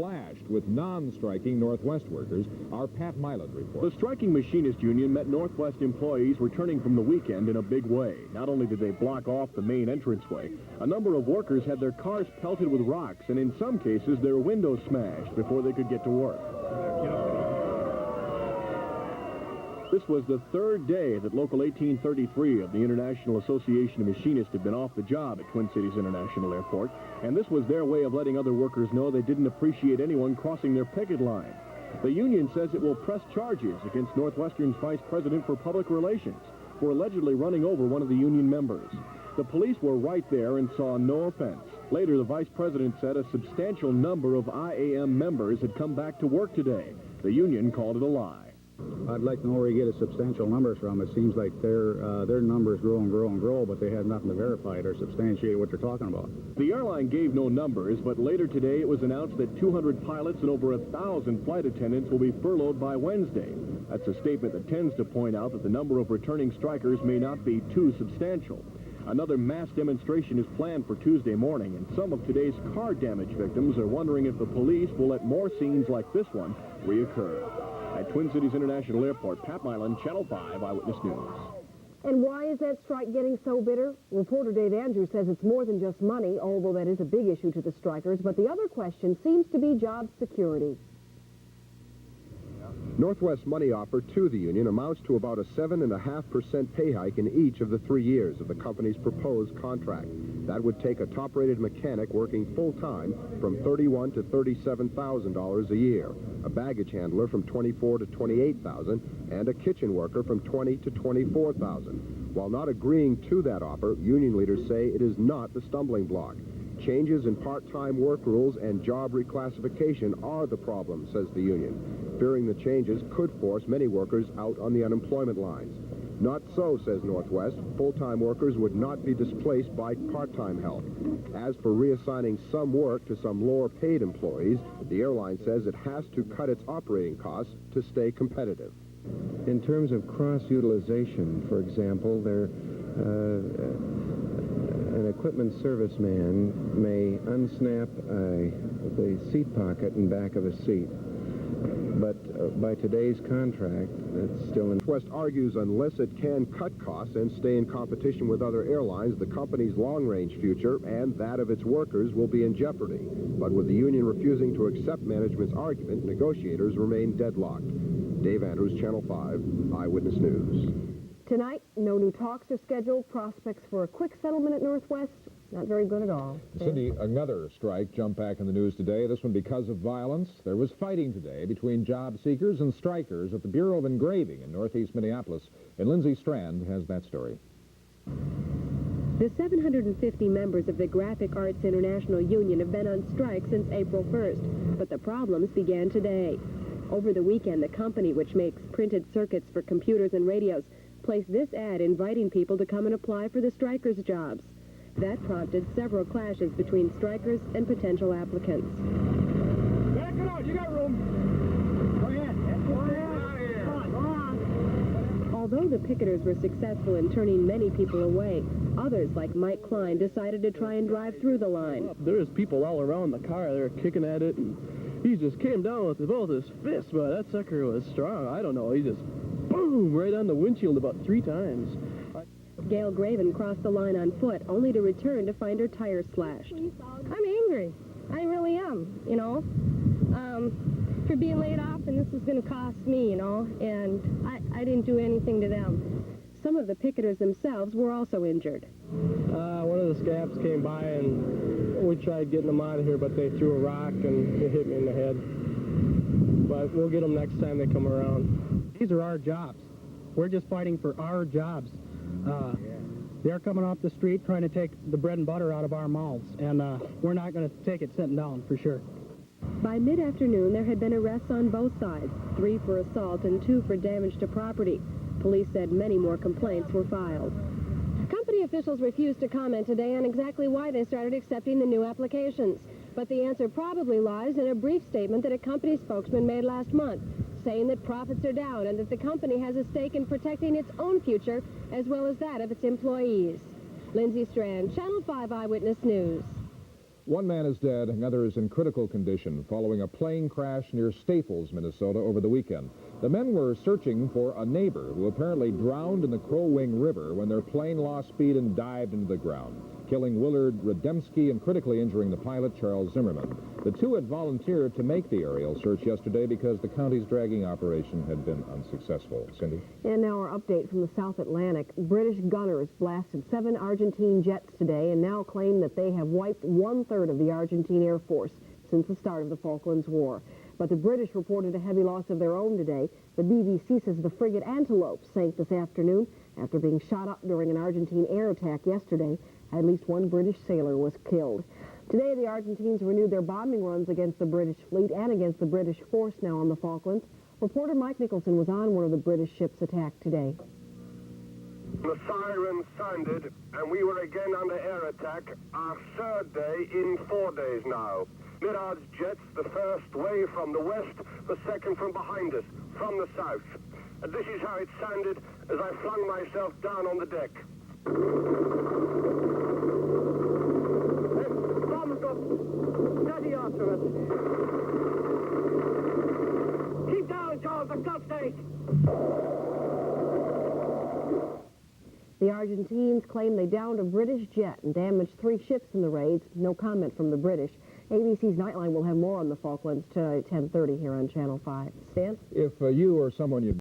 clashed with non-striking Northwest workers. Our Pat Milan reports. The striking machinist union met Northwest employees returning from the weekend in a big way. Not only did they block off the main entranceway, a number of workers had their cars pelted with rocks and in some cases their windows smashed before they could get to work. This was the third day that Local 1833 of the International Association of Machinists had been off the job at Twin Cities International Airport, and this was their way of letting other workers know they didn't appreciate anyone crossing their picket line. The union says it will press charges against Northwestern's Vice President for Public Relations for allegedly running over one of the union members. The police were right there and saw no offense. Later, the Vice President said a substantial number of IAM members had come back to work today. The union called it a lie. I'd like to know where you get a substantial numbers from. It seems like their numbers grow and grow and grow, but they have nothing to verify it or substantiate what they're talking about. The airline gave no numbers, but later today it was announced that 200 pilots and over 1,000 flight attendants will be furloughed by Wednesday. That's a statement that tends to point out that the number of returning strikers may not be too substantial. Another mass demonstration is planned for Tuesday morning, and some of today's car damage victims are wondering if the police will let more scenes like this one reoccur. At Twin Cities International Airport, Pat Milan, Channel 5 Eyewitness News. And why is that strike getting so bitter? Reporter Dave Andrews says it's more than just money, although that is a big issue to the strikers. But the other question seems to be job security. Northwest's money offer to the union amounts to about a 7.5% pay hike in each of the 3 years of the company's proposed contract. That would take a top-rated mechanic working full-time from $31,000 to $37,000 a year, a baggage handler from $24,000 to $28,000, and a kitchen worker from $20,000 to $24,000. While not agreeing to that offer, union leaders say it is not the stumbling block. Changes in part-time work rules and job reclassification are the problem, says the union. Fearing the changes could force many workers out on the unemployment lines. Not so, says Northwest. Full-time workers would not be displaced by part-time help. As for reassigning some work to some lower-paid employees, the airline says it has to cut its operating costs to stay competitive. In terms of cross-utilization, for example, an equipment serviceman may unsnap the seat pocket in back of a seat. But by today's contract, it's still in... Northwest argues unless it can cut costs and stay in competition with other airlines, the company's long-range future and that of its workers will be in jeopardy. But with the union refusing to accept management's argument, negotiators remain deadlocked. Dave Andrews, Channel 5, Eyewitness News. Tonight, no new talks are scheduled. Prospects for a quick settlement at Northwest, not very good at all. Cindy, another strike jumped back in the news today, this one because of violence. There was fighting today between job seekers and strikers at the Bureau of Engraving in northeast Minneapolis. And Lindsay Strand has that story. The 750 members of the Graphic Arts International Union have been on strike since April 1st, but the problems began today. Over the weekend, the company, which makes printed circuits for computers and radios, placed this ad inviting people to come and apply for the strikers' jobs. That prompted several clashes between strikers and potential applicants. Back it out, you got room. Go ahead. Go ahead. Come on. Although the picketers were successful in turning many people away, others like Mike Klein decided to try and drive through the line. There was people all around the car. They were kicking at it, and he just came down with both his fists, but that sucker was strong. I don't know, he just boom right on the windshield about 3 times. Gail Graven crossed the line on foot, only to return to find her tires slashed. I'm angry. I really am, you know, for being laid off, and this is going to cost me, you know, and I didn't do anything to them. Some of the picketers themselves were also injured. One of the scabs came by, and we tried getting them out of here, but they threw a rock, and it hit me in the head. But we'll get them next time they come around. These are our jobs. We're just fighting for our jobs. They're coming off the street trying to take the bread and butter out of our mouths, and we're not going to take it sitting down, for sure. By mid-afternoon, there had been arrests on both sides, 3 for assault and 2 for damage to property. Police said many more complaints were filed. Company officials refused to comment today on exactly why they started accepting the new applications. But the answer probably lies in a brief statement that a company spokesman made last month, saying that profits are down and that the company has a stake in protecting its own future as well as that of its employees. Lindsay Strand, Channel 5 Eyewitness News. One man is dead, another is in critical condition following a plane crash near Staples, Minnesota over the weekend. The men were searching for a neighbor who apparently drowned in the Crow Wing River when their plane lost speed and dived into the ground, killing Willard Rademski and critically injuring the pilot, Charles Zimmerman. The two had volunteered to make the aerial search yesterday because the county's dragging operation had been unsuccessful. Cindy? And now our update from the South Atlantic. British gunners blasted 7 Argentine jets today and now claim that they have wiped 1/3 of the Argentine Air Force since the start of the Falklands War. But the British reported a heavy loss of their own today. The BBC says the frigate Antelope sank this afternoon after being shot up during an Argentine air attack yesterday. At least one British sailor was killed. Today, the Argentines renewed their bombing runs against the British fleet and against the British force now on the Falklands. Reporter Mike Nicholson was on one of the British ships attacked today. The sirens sounded, and we were again under air attack, our 3rd day in 4 days now. Mirage jets, the first way from the west, the second from behind us, from the south. And this is how it sounded as I flung myself down on the deck. Bombs up. Steady after us. Keep down, Charles, for God's sake. The Argentines claim they downed a British jet and damaged 3 ships in the raids. No comment from the British. ABC's Nightline will have more on the Falklands tonight at 10:30 here on Channel 5. Stan? If you or someone you